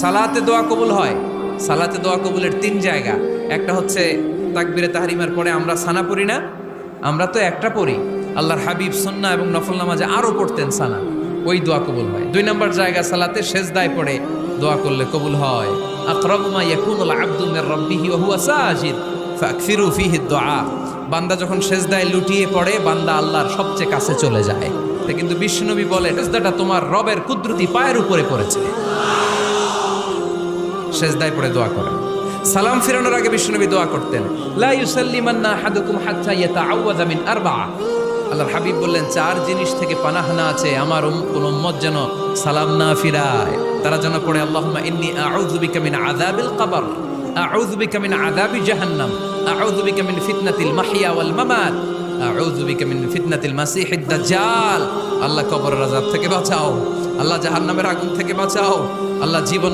সালাতে দোয়া কবুল হয়। সালাতে দোয়া কবুলের 3 জায়গা। একটা হচ্ছে তাকবীরে তাহরিমার পরে আমরা সানা পড়ি না, আমরা তো একটা পড়ি। আল্লাহর হাবিব সুন্নাহ এবং নফল নামাজে আরো পড়তেন সানা, ওই দোয়া কবুল হয়। 2 নম্বর জায়গা সালাতে সেজদায় পড়ে দোয়া করলে কবুল হয়। আকরাবু মা ইয়াকুনুল আবদু মির রাব্বিহি ওয়া হুয়া সাজিদ ফাকসিরু ফীহি দুআ। বান্দা যখন সেজদায় লুটিয়ে পড়ে, বান্দা আল্লাহর সবচেয়ে কাছে চলে যায়। কিন্তু বিশ্বনবী বলে, সেজদাটা তোমার রবের কুদরতি পায়ের উপরে পড়েছে। সেজদায় পড়ে দোয়া করেন। সালাম ফিরানোর আগে বিশ্বনবী দোয়া করতেন, লা ইউসাল্লিমান্না আহাদুকুম হাত্তা ইয়াতাআওয়াযা মিন আরবা'a। আল্লাহর হাবিব বললেন, 4 জিনিস থেকে পানাহ না আছে আমার কোন উম্মত যেন সালাম না ফিরায়। তারা যেন পড়ে, আল্লাহুম্মা ইন্নী আউযু বিকা মিন আযাবিল কবর, আউযু বিকা মিন আযাবি জাহান্নাম, আউযু বিকা মিন ফিতনাতিল মাহইয়া ওয়াল মামাত, আউযু বিকা মিন ফিতনাতিল মাসিহিদ দাজ্জাল। আল্লাহ কবরের আযাব থেকে বাঁচাও, আল্লাহ জাহান্নামের আগুন থেকে বাঁচাও, আল্লাহ জীবন